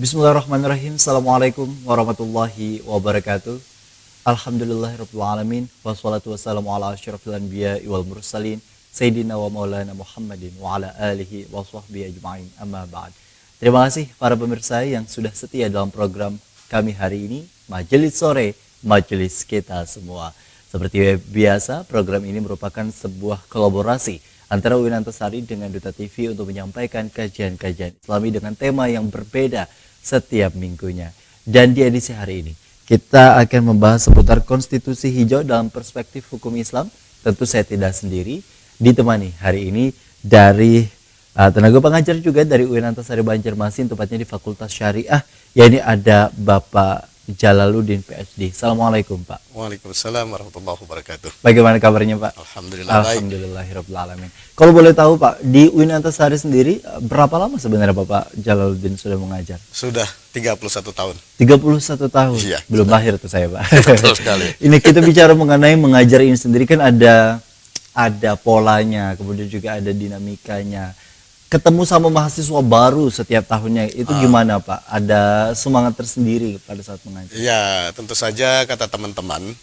Bismillahirrahmanirrahim. Assalamualaikum warahmatullahi wabarakatuh. Alhamdulillahirabbil alamin wassalatu wassalamu ala asyrofil anbiya'i wal mursalin sayyidina wa maulana Muhammadin wa ala alihi wa sahbihi ajma'in. Amma ba'd. Terima kasih para pemirsa yang sudah setia dalam program kami hari ini, Majelis Sore, Majelis Kita Semua. Seperti biasa, program ini merupakan sebuah kolaborasi antara UIN Antasari dengan Duta TV untuk menyampaikan kajian-kajian Islami dengan tema yang berbeda setiap minggunya. Dan di edisi hari ini, kita akan membahas seputar konstitusi hijau dalam perspektif hukum Islam. Tentu saya tidak sendiri, ditemani hari ini dari tenaga pengajar juga dari UIN Antasari Banjarmasin, tepatnya di Fakultas Syariah, yakni ada Bapak Jalaluddin PhD. Assalamualaikum Pak. Waalaikumsalam warahmatullahi wabarakatuh. Bagaimana kabarnya Pak? Alhamdulillah baik. Alhamdulillahirabbil alamin. Kalau boleh tahu Pak, di UIN Antasari sendiri berapa lama sebenarnya Bapak Jalaluddin sudah mengajar? Sudah 31 tahun. 31 tahun. Iya, Belum sudah. lahir tuh saya Pak. Betul sekali. Ini kita bicara mengenai mengajar ini sendiri kan ada polanya, kemudian juga ada dinamikanya. Ketemu sama mahasiswa baru setiap tahunnya, itu gimana Pak? Ada semangat tersendiri pada saat mengajar? Ya, tentu saja kata teman-teman,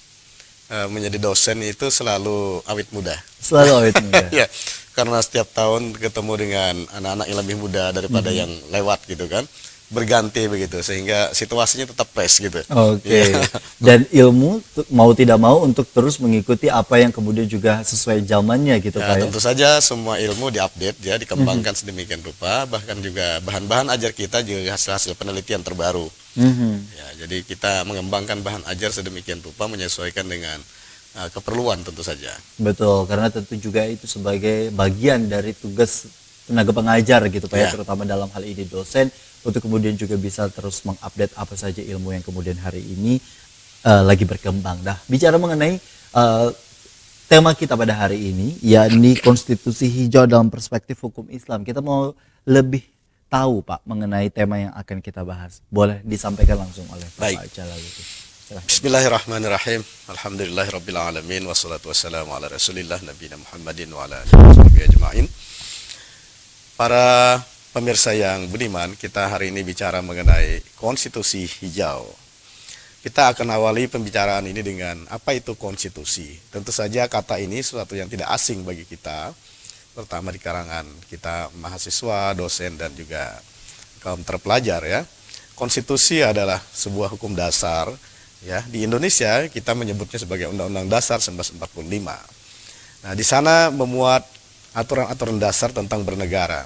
menjadi dosen itu selalu awet muda. Selalu awet muda. Ya, karena setiap tahun ketemu dengan anak-anak yang lebih muda daripada yang lewat gitu kan. Berganti begitu, sehingga situasinya tetap fresh gitu. Oke. Ya. Dan ilmu mau tidak mau untuk terus mengikuti apa yang kemudian juga sesuai zamannya gitu Ya, Pak ya. tentu saja semua ilmu diupdate ya, dikembangkan sedemikian rupa, bahkan juga bahan-bahan ajar kita juga hasil-hasil penelitian terbaru. Mhm. Ya, jadi kita mengembangkan bahan ajar sedemikian rupa menyesuaikan dengan keperluan tentu saja. Betul, karena tentu juga itu sebagai bagian dari tugas tenaga pengajar gitu Pak ya, Ya. terutama dalam hal ini dosen, untuk kemudian juga bisa terus mengupdate apa saja ilmu yang kemudian hari ini lagi berkembang. Nah, bicara mengenai tema kita pada hari ini, yakni konstitusi hijau dalam perspektif hukum Islam. Kita mau lebih tahu Pak mengenai tema yang akan kita bahas. Boleh disampaikan langsung oleh Baik. Bapak Jalaluddin. Silahkan. Bismillahirrahmanirrahim. Alhamdulillahirabbil alamin wassalatu wassalamu ala Rasulillah nabiyina Muhammadin wa ala alihi washabihi ajmain. Para pemirsa yang budiman, kita hari ini bicara mengenai konstitusi hijau. Kita akan awali pembicaraan ini dengan apa itu konstitusi. Tentu saja kata ini sesuatu yang tidak asing bagi kita, terutama di kalangan kita mahasiswa, dosen, dan juga kaum terpelajar ya. Konstitusi adalah sebuah hukum dasar ya. Di Indonesia kita menyebutnya sebagai Undang-Undang Dasar 1945. Nah, di sana memuat aturan-aturan dasar tentang bernegara.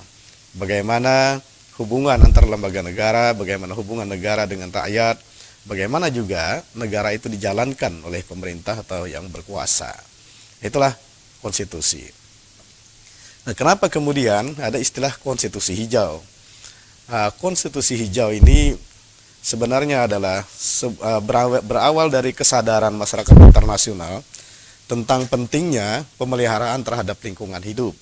Bagaimana hubungan antar lembaga negara, bagaimana hubungan negara dengan rakyat, bagaimana juga negara itu dijalankan oleh pemerintah atau yang berkuasa. Itulah konstitusi. Nah, kenapa kemudian ada istilah konstitusi hijau? Konstitusi hijau ini sebenarnya adalah berawal dari kesadaran masyarakat internasional tentang pentingnya pemeliharaan terhadap lingkungan hidup.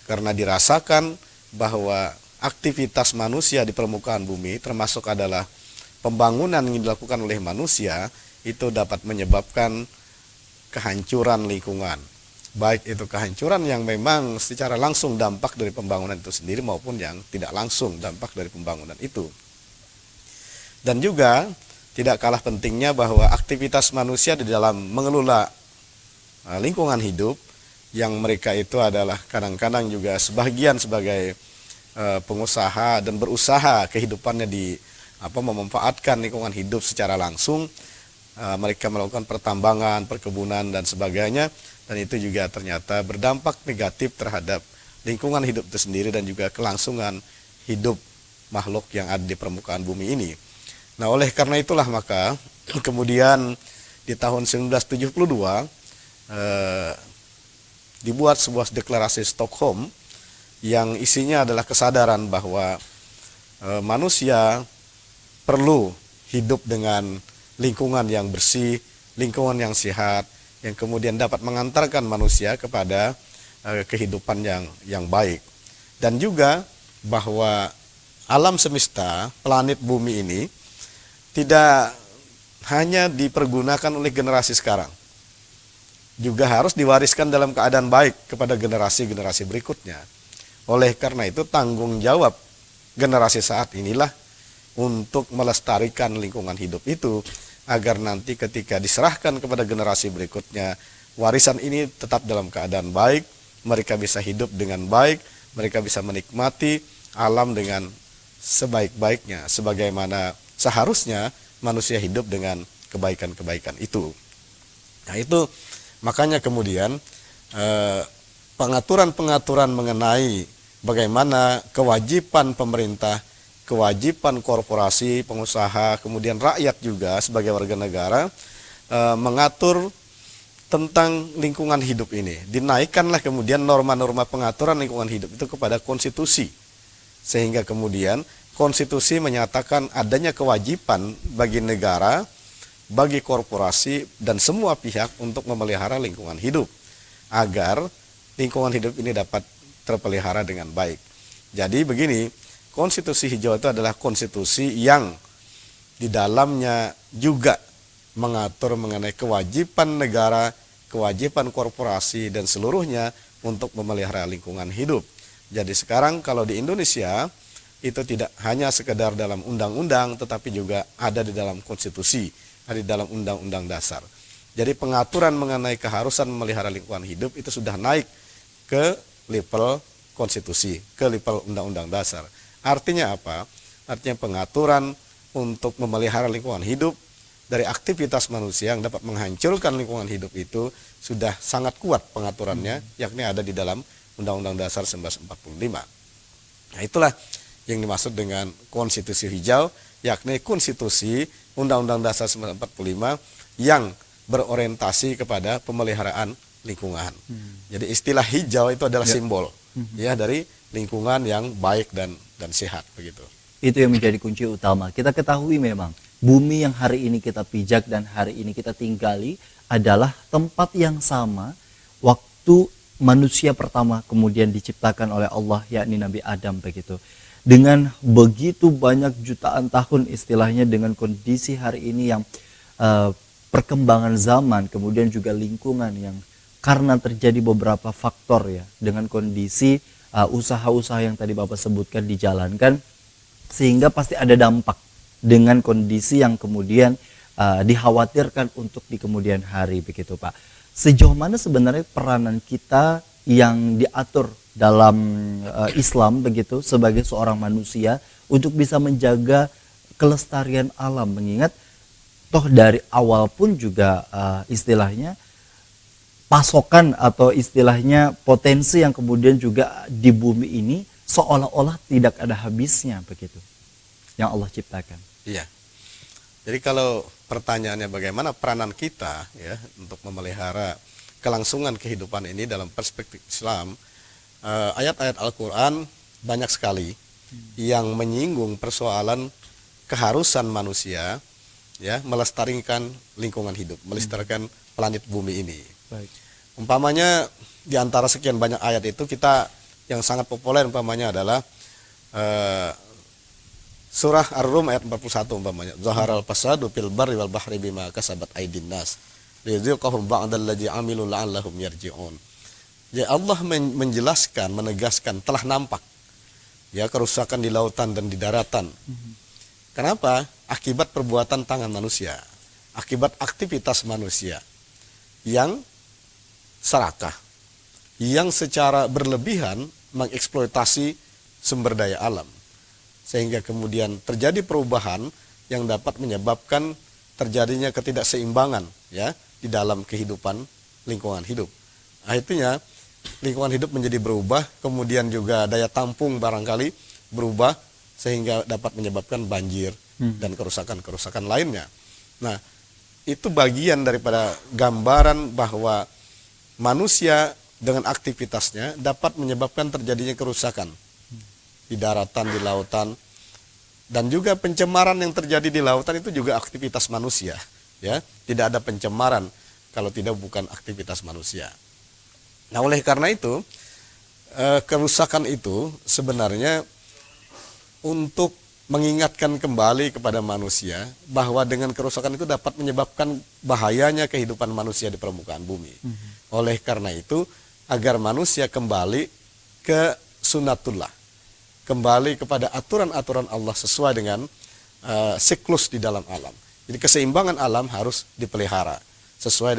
Karena dirasakan bahwa aktivitas manusia di permukaan bumi, termasuk adalah pembangunan yang dilakukan oleh manusia, itu dapat menyebabkan kehancuran lingkungan. Baik itu kehancuran yang memang secara langsung dampak dari pembangunan itu sendiri, maupun yang tidak langsung dampak dari pembangunan itu. Dan juga tidak kalah pentingnya bahwa aktivitas manusia di dalam mengelola lingkungan hidup, yang mereka itu adalah kadang-kadang juga sebagian sebagai pengusaha dan berusaha kehidupannya di memanfaatkan lingkungan hidup secara langsung. Mereka melakukan pertambangan, perkebunan, dan sebagainya, dan itu juga ternyata berdampak negatif terhadap lingkungan hidup itu sendiri dan juga kelangsungan hidup makhluk yang ada di permukaan bumi ini. Nah, oleh karena itulah maka kemudian di tahun 1972 dibuat sebuah deklarasi Stockholm yang isinya adalah kesadaran bahwa manusia perlu hidup dengan lingkungan yang bersih, lingkungan yang sehat, yang kemudian dapat mengantarkan manusia kepada kehidupan yang baik. Dan juga bahwa alam semesta, planet bumi ini tidak hanya dipergunakan oleh generasi sekarang, juga harus diwariskan dalam keadaan baik kepada generasi-generasi berikutnya. Oleh karena itu tanggung jawab generasi saat inilah untuk melestarikan lingkungan hidup itu, agar nanti ketika diserahkan kepada generasi berikutnya, warisan ini tetap dalam keadaan baik, mereka bisa hidup dengan baik, mereka bisa menikmati alam dengan sebaik-baiknya, sebagaimana seharusnya manusia hidup dengan kebaikan-kebaikan itu. Nah itu makanya kemudian pengaturan-pengaturan mengenai bagaimana kewajiban pemerintah, kewajiban korporasi, pengusaha, kemudian rakyat juga sebagai warga negara mengatur tentang lingkungan hidup ini. Dinaikkanlah kemudian norma-norma pengaturan lingkungan hidup itu kepada konstitusi. Sehingga kemudian konstitusi menyatakan adanya kewajiban bagi negara, bagi korporasi, dan semua pihak untuk memelihara lingkungan hidup, agar lingkungan hidup ini dapat terpelihara dengan baik. Jadi begini, konstitusi hijau itu adalah konstitusi yang di dalamnya juga mengatur mengenai kewajiban negara, kewajiban korporasi, dan seluruhnya untuk memelihara lingkungan hidup. Jadi sekarang kalau di Indonesia, itu tidak hanya sekedar dalam undang-undang, tetapi juga ada di dalam konstitusi, ada di dalam undang-undang dasar. Jadi pengaturan mengenai keharusan memelihara lingkungan hidup itu sudah naik ke level konstitusi, ke level undang-undang dasar. Artinya apa? Artinya pengaturan untuk memelihara lingkungan hidup dari aktivitas manusia yang dapat menghancurkan lingkungan hidup itu sudah sangat kuat pengaturannya, yakni ada di dalam Undang-Undang Dasar 1945. Nah itulah yang dimaksud dengan konstitusi hijau, yakni konstitusi Undang-Undang Dasar 1945 yang berorientasi kepada pemeliharaan lingkungan. Jadi istilah hijau itu adalah simbol ya dari lingkungan yang baik dan sehat begitu. Itu yang menjadi kunci utama. Kita ketahui memang bumi yang hari ini kita pijak dan hari ini kita tinggali adalah tempat yang sama waktu manusia pertama kemudian diciptakan oleh Allah, yakni Nabi Adam begitu. Dengan begitu banyak jutaan tahun istilahnya, dengan kondisi hari ini yang perkembangan zaman, kemudian juga lingkungan yang karena terjadi beberapa faktor ya, dengan kondisi usaha-usaha yang tadi Bapak sebutkan dijalankan, sehingga pasti ada dampak dengan kondisi yang kemudian dikhawatirkan untuk di kemudian hari begitu Pak. Sejauh mana sebenarnya peranan kita yang diatur dalam Islam begitu sebagai seorang manusia untuk bisa menjaga kelestarian alam, mengingat toh dari awal pun juga istilahnya pasokan atau istilahnya potensi yang kemudian juga di bumi ini seolah-olah tidak ada habisnya begitu yang Allah ciptakan. Iya. Jadi kalau pertanyaannya bagaimana peranan kita ya untuk memelihara kelangsungan kehidupan ini dalam perspektif Islam, ayat-ayat Al-Quran banyak sekali yang menyinggung persoalan keharusan manusia ya melestarikan lingkungan hidup, melestarikan planet bumi ini. Baik. Umpamanya di antara sekian banyak ayat itu kita yang sangat populer umpamanya adalah surah Ar-Rum ayat 41 umpamanya, zaharal fasadu fil barri wal bahri bima kasabat aydin nas liyuziqahum ba'dallazi amilu la'allahum yarji'un. Ya Allah menjelaskan, menegaskan telah nampak ya kerusakan di lautan dan di daratan. Kenapa? Akibat perbuatan tangan manusia, akibat aktivitas manusia yang serakah, yang secara berlebihan mengeksploitasi sumber daya alam, sehingga kemudian terjadi perubahan yang dapat menyebabkan terjadinya ketidakseimbangan ya di dalam kehidupan lingkungan hidup. Akhirnya lingkungan hidup menjadi berubah, kemudian juga daya tampung barangkali berubah sehingga dapat menyebabkan banjir dan kerusakan-kerusakan lainnya. Nah, itu bagian daripada gambaran bahwa manusia dengan aktivitasnya dapat menyebabkan terjadinya kerusakan di daratan, di lautan, dan juga pencemaran yang terjadi di lautan itu juga aktivitas manusia. Ya, tidak ada pencemaran kalau tidak bukan aktivitas manusia. Nah, oleh karena itu kerusakan itu sebenarnya untuk mengingatkan kembali kepada manusia bahwa dengan kerusakan itu dapat menyebabkan bahayanya kehidupan manusia di permukaan bumi. Oleh karena itu, agar manusia kembali ke sunnatullah, kembali kepada aturan-aturan Allah sesuai dengan siklus di dalam alam. Jadi keseimbangan alam harus dipelihara sesuai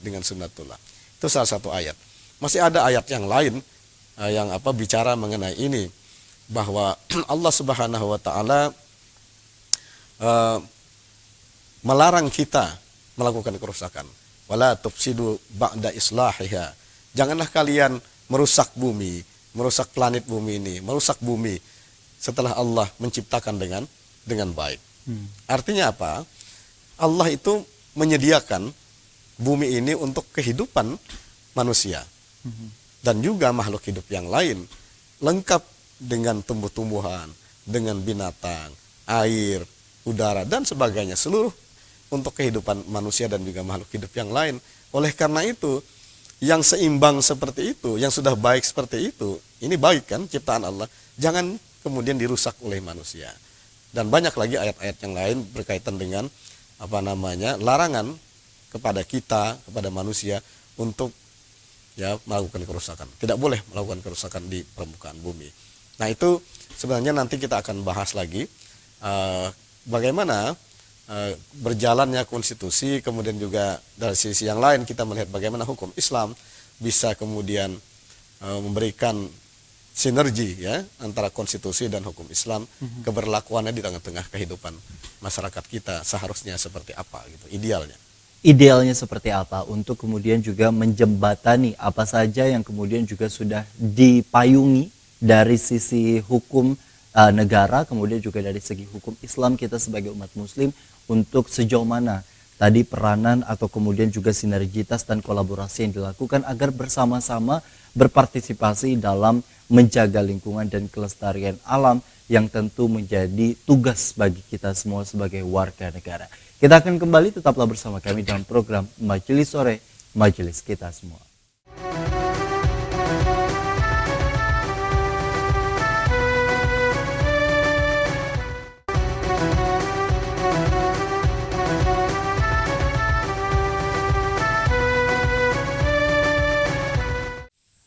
dengan sunnatullah. Itu salah satu ayat. Masih ada ayat yang lain yang bicara mengenai ini, bahwa Allah Subhanahu wa taala melarang kita melakukan kerusakan. Wala tufsidu ba'da islahiha. Janganlah kalian merusak bumi, merusak planet bumi ini, merusak bumi setelah Allah menciptakan dengan baik. Artinya apa? Allah itu menyediakan bumi ini untuk kehidupan manusia dan juga makhluk hidup yang lain, lengkap dengan tumbuh-tumbuhan, dengan binatang, air, udara dan sebagainya, seluruh untuk kehidupan manusia dan juga makhluk hidup yang lain. Oleh karena itu, yang seimbang seperti itu, yang sudah baik seperti itu, ini baik kan ciptaan Allah, jangan kemudian dirusak oleh manusia. Dan banyak lagi ayat-ayat yang lain berkaitan dengan larangan kepada kita, kepada manusia untuk melakukan kerusakan. Tidak boleh melakukan kerusakan di permukaan bumi. Nah, itu sebenarnya nanti kita akan bahas lagi bagaimana berjalannya konstitusi, kemudian juga dari sisi yang lain kita melihat bagaimana hukum Islam bisa kemudian memberikan sinergi antara konstitusi dan hukum Islam, keberlakuannya di tengah-tengah kehidupan masyarakat kita seharusnya seperti apa gitu, idealnya seperti apa untuk kemudian juga menjembatani apa saja yang kemudian juga sudah dipayungi dari sisi hukum negara, kemudian juga dari segi hukum Islam kita sebagai umat muslim, untuk sejauh mana tadi peranan atau kemudian juga sinergitas dan kolaborasi yang dilakukan agar bersama-sama berpartisipasi dalam menjaga lingkungan dan kelestarian alam yang tentu menjadi tugas bagi kita semua sebagai warga negara. Kita akan kembali, tetaplah bersama kami dalam program Majelis Sore, Majelis Kita Semua.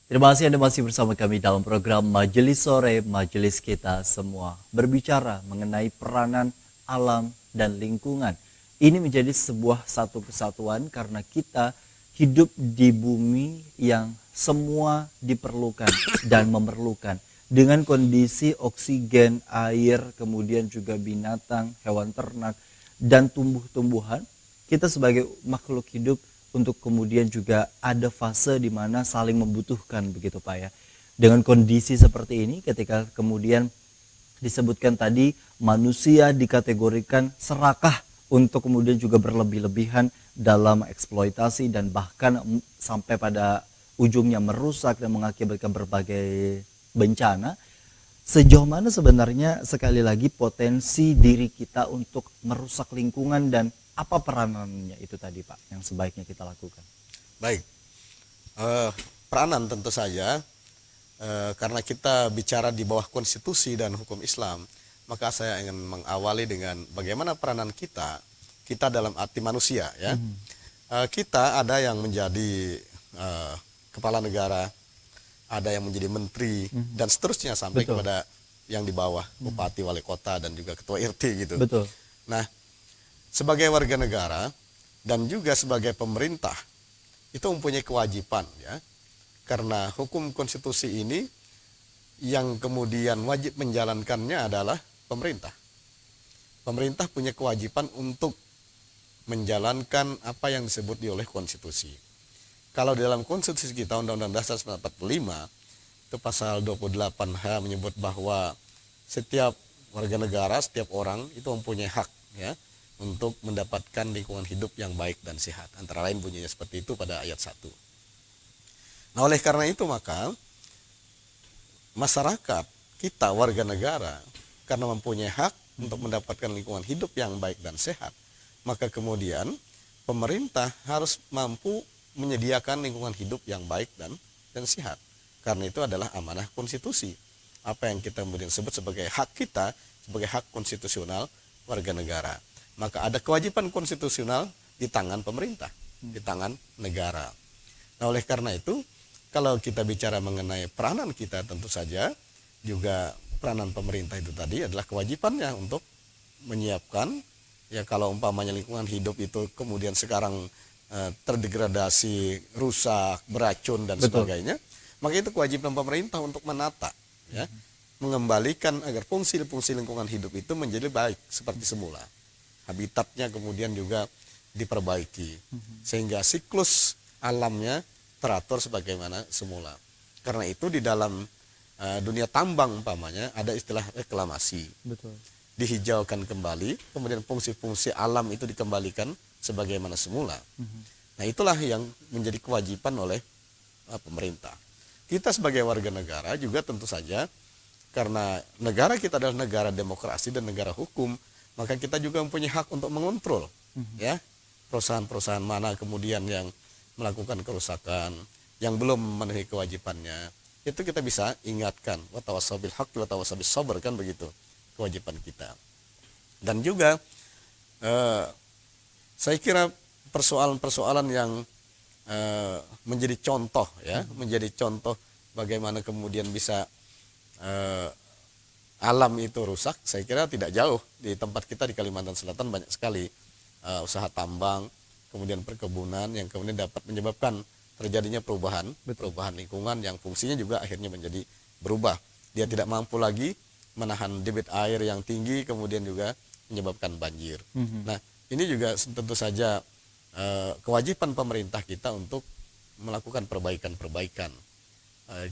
Terima kasih Anda masih bersama kami dalam program Majelis Sore, Majelis Kita Semua. Berbicara mengenai peranan alam dan lingkungan. Ini menjadi sebuah satu kesatuan karena kita hidup di bumi yang semua diperlukan dan memerlukan. Dengan kondisi oksigen, air, kemudian juga binatang, hewan ternak, dan tumbuh-tumbuhan. Kita sebagai makhluk hidup untuk kemudian juga ada fase di mana saling membutuhkan, begitu Pak ya. Dengan kondisi seperti ini, ketika kemudian disebutkan tadi manusia dikategorikan serakah untuk kemudian juga berlebih-lebihan dalam eksploitasi dan bahkan sampai pada ujungnya merusak dan mengakibatkan berbagai bencana. Sejauh mana sebenarnya sekali lagi potensi diri kita untuk merusak lingkungan dan apa peranannya itu tadi Pak yang sebaiknya kita lakukan? Baik, peranan tentu saja karena kita bicara di bawah konstitusi dan hukum Islam, maka saya ingin mengawali dengan bagaimana peranan kita dalam arti manusia ya. Kita ada yang menjadi kepala negara, ada yang menjadi menteri dan seterusnya sampai Betul. kepada yang di bawah bupati, wali kota dan juga ketua RT gitu. Betul. Nah, sebagai warga negara dan juga sebagai pemerintah itu mempunyai kewajiban ya, karena hukum konstitusi ini yang kemudian wajib menjalankannya adalah pemerintah. Pemerintah punya kewajiban untuk menjalankan apa yang disebut oleh konstitusi. Kalau di dalam konstitusi kita Undang-Undang Dasar 1945 itu pasal 28H menyebut bahwa setiap warga negara, setiap orang itu mempunyai hak ya untuk mendapatkan lingkungan hidup yang baik dan sehat. Antara lain bunyinya seperti itu pada ayat 1. Nah, oleh karena itu maka masyarakat kita warga negara karena mempunyai hak untuk mendapatkan lingkungan hidup yang baik dan sehat, maka kemudian pemerintah harus mampu menyediakan lingkungan hidup yang baik dan sehat. Karena itu adalah amanah konstitusi. Apa yang kita kemudian sebut sebagai hak kita, sebagai hak konstitusional warga negara. Maka ada kewajiban konstitusional di tangan pemerintah, di tangan negara. Nah, oleh karena itu, kalau kita bicara mengenai peranan kita, tentu saja juga peranan pemerintah itu tadi adalah kewajibannya untuk menyiapkan, ya kalau umpamanya lingkungan hidup itu kemudian sekarang terdegradasi, rusak, beracun dan Betul. sebagainya, maka itu kewajiban pemerintah untuk menata, ya, mengembalikan agar fungsi-fungsi lingkungan hidup itu menjadi baik seperti semula. Habitatnya kemudian juga diperbaiki sehingga siklus alamnya teratur sebagaimana semula. Karena itu di dalam dunia tambang umpamanya ada istilah reklamasi. Betul. Dihijaukan kembali, kemudian fungsi-fungsi alam itu dikembalikan sebagaimana semula. Nah, itulah yang menjadi kewajiban oleh pemerintah. Kita sebagai warga negara juga tentu saja, karena negara kita adalah negara demokrasi dan negara hukum, maka kita juga mempunyai hak untuk mengontrol, ya, perusahaan-perusahaan mana kemudian yang melakukan kerusakan, yang belum memenuhi kewajibannya, itu kita bisa ingatkan, wa tawassaw bil haqqi wa tawassaw bis sabr, kan begitu kewajiban kita. Dan juga saya kira persoalan-persoalan yang menjadi contoh, ya, menjadi contoh bagaimana kemudian bisa alam itu rusak. Saya kira tidak jauh di tempat kita di Kalimantan Selatan banyak sekali usaha tambang, kemudian perkebunan yang kemudian dapat menyebabkan terjadinya perubahan lingkungan yang fungsinya juga akhirnya menjadi berubah. Dia tidak mampu lagi menahan debit air yang tinggi, kemudian juga menyebabkan banjir. Nah, ini juga tentu saja kewajiban pemerintah kita untuk melakukan perbaikan-perbaikan.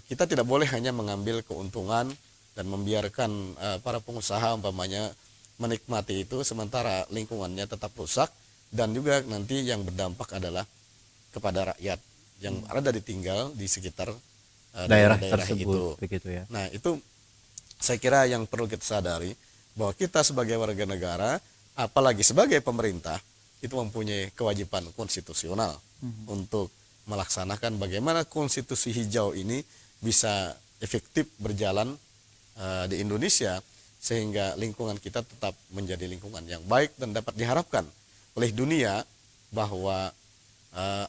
Kita tidak boleh hanya mengambil keuntungan dan membiarkan para pengusaha umpamanya menikmati itu sementara lingkungannya tetap rusak, dan juga nanti yang berdampak adalah kepada rakyat yang ada ditinggal di sekitar Daerah daerah tersebut itu. begitu ya. Nah, itu saya kira yang perlu kita sadari, bahwa kita sebagai warga negara, apalagi sebagai pemerintah, itu mempunyai kewajiban konstitusional untuk melaksanakan bagaimana konstitusi hijau ini bisa efektif berjalan di Indonesia, sehingga lingkungan kita tetap menjadi lingkungan yang baik dan dapat diharapkan oleh dunia bahwa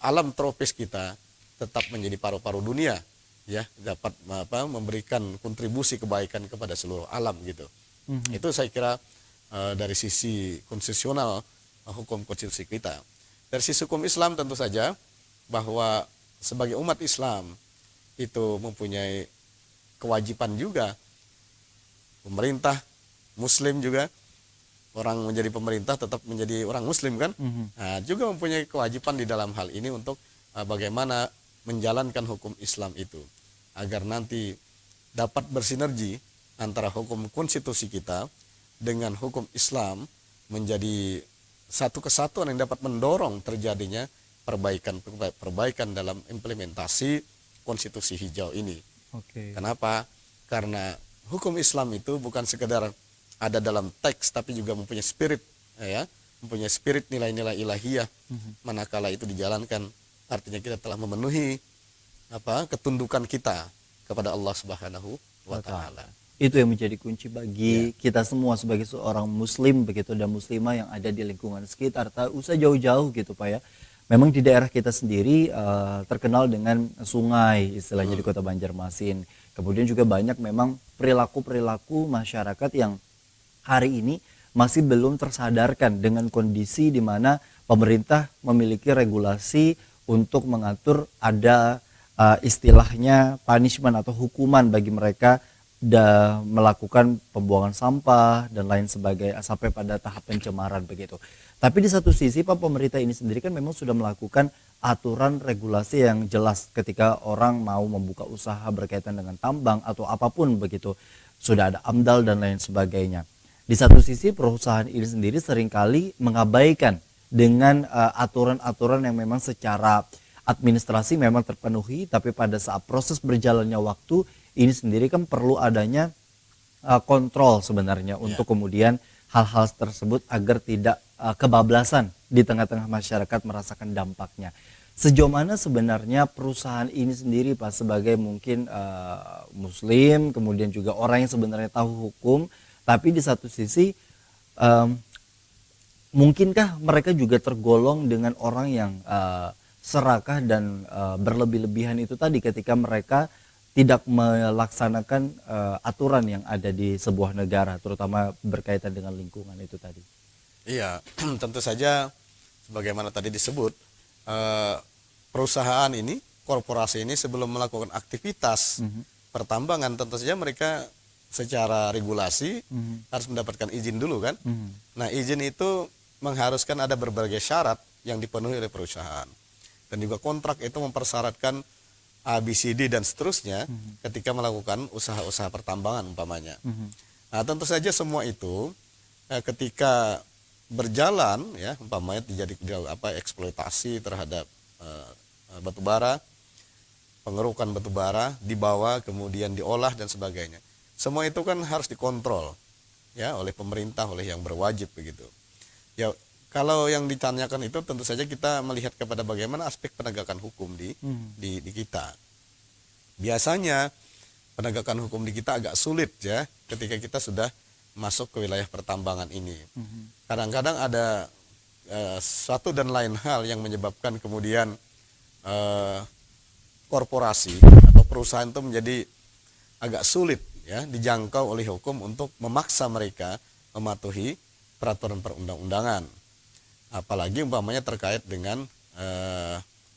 alam tropis kita tetap menjadi paru-paru dunia, ya, dapat memberikan kontribusi kebaikan kepada seluruh alam gitu. Itu saya kira dari sisi konstitusional hukum konstitusi kita. Dari sisi hukum Islam tentu saja bahwa sebagai umat Islam itu mempunyai kewajiban juga, pemerintah Muslim juga, orang menjadi pemerintah tetap menjadi orang Muslim kan, nah, juga mempunyai kewajiban di dalam hal ini untuk bagaimana menjalankan hukum Islam itu agar nanti dapat bersinergi antara hukum konstitusi kita dengan hukum Islam menjadi satu kesatuan yang dapat mendorong terjadinya perbaikan dalam implementasi konstitusi hijau ini. Kenapa? Karena hukum Islam itu bukan sekedar ada dalam teks, tapi juga mempunyai spirit, ya, mempunyai spirit nilai-nilai ilahiyah. Manakala itu dijalankan, artinya kita telah memenuhi ketundukan kita kepada Allah Subhanahu wa Ta'ala. Itu yang menjadi kunci bagi kita semua sebagai seorang muslim begitu dan muslimah yang ada di lingkungan sekitar. Tak usah jauh-jauh gitu Pak ya. Memang di daerah kita sendiri terkenal dengan sungai istilahnya di Kota Banjarmasin. Kemudian juga banyak memang perilaku-perilaku masyarakat yang hari ini masih belum tersadarkan dengan kondisi di mana pemerintah memiliki regulasi untuk mengatur ada istilahnya punishment atau hukuman bagi mereka melakukan pembuangan sampah dan lain sebagainya sampai pada tahap pencemaran begitu. Tapi di satu sisi Pak, pemerintah ini sendiri kan memang sudah melakukan aturan regulasi yang jelas ketika orang mau membuka usaha berkaitan dengan tambang atau apapun begitu. Sudah ada AMDAL dan lain sebagainya. Di satu sisi perusahaan ini sendiri seringkali mengabaikan dengan aturan-aturan yang memang secara administrasi memang terpenuhi, tapi pada saat proses berjalannya waktu ini sendiri kan perlu adanya kontrol sebenarnya untuk kemudian hal-hal tersebut agar tidak kebablasan di tengah-tengah masyarakat merasakan dampaknya. Sejauh mana sebenarnya perusahaan ini sendiri Pak sebagai mungkin muslim, kemudian juga orang yang sebenarnya tahu hukum, tapi di satu sisi mungkinkah mereka juga tergolong dengan orang yang serakah dan berlebih-lebihan itu tadi ketika mereka tidak melaksanakan aturan yang ada di sebuah negara, terutama berkaitan dengan lingkungan itu tadi. Iya, tentu saja sebagaimana tadi disebut, perusahaan ini, korporasi ini sebelum melakukan aktivitas pertambangan, tentu saja mereka secara regulasi harus mendapatkan izin dulu kan. Nah, izin itu mengharuskan ada berbagai syarat yang dipenuhi oleh perusahaan. Dan juga kontrak itu mempersyaratkan A, B, C, D dan seterusnya ketika melakukan usaha-usaha pertambangan umpamanya. Nah, tentu saja semua itu ketika berjalan ya, umpamanya terjadi eksploitasi terhadap batu bara, pengerukan batu bara, dibawa kemudian diolah dan sebagainya. Semua itu kan harus dikontrol ya oleh pemerintah, oleh yang berwajib begitu. Ya, kalau yang ditanyakan itu tentu saja kita melihat kepada bagaimana aspek penegakan hukum di kita. Biasanya penegakan hukum di kita agak sulit ya ketika kita sudah masuk ke wilayah pertambangan ini. Kadang-kadang ada satu dan lain hal yang menyebabkan kemudian korporasi atau perusahaan itu menjadi agak sulit ya dijangkau oleh hukum untuk memaksa mereka mematuhi peraturan perundang-undangan. Apalagi umpamanya terkait dengan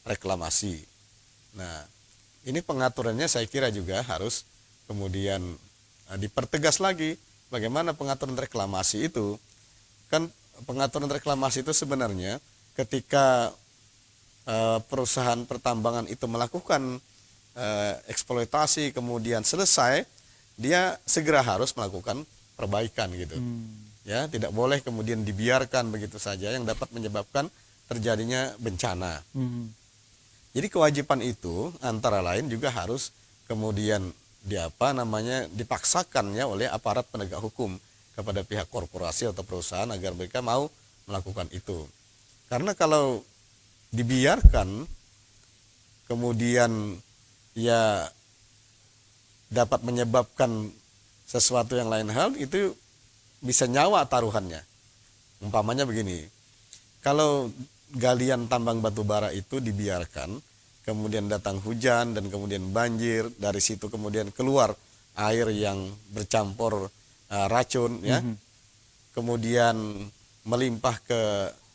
reklamasi. Nah, ini pengaturannya saya kira juga harus kemudian dipertegas lagi. Bagaimana pengaturan reklamasi itu? Kan pengaturan reklamasi itu sebenarnya ketika perusahaan pertambangan itu melakukan eksploitasi kemudian selesai, dia segera harus melakukan perbaikan gitu. Ya, tidak boleh kemudian dibiarkan begitu saja yang dapat menyebabkan terjadinya bencana. Jadi kewajiban itu antara lain juga harus kemudian dipaksakan ya oleh aparat penegak hukum kepada pihak korporasi atau perusahaan agar mereka mau melakukan itu. Karena kalau dibiarkan kemudian ya dapat menyebabkan sesuatu yang lain hal, itu bisa nyawa taruhannya. Umpamanya begini, kalau galian tambang batu bara itu dibiarkan, kemudian datang hujan dan kemudian banjir, dari situ kemudian keluar air yang bercampur racun ya, kemudian melimpah ke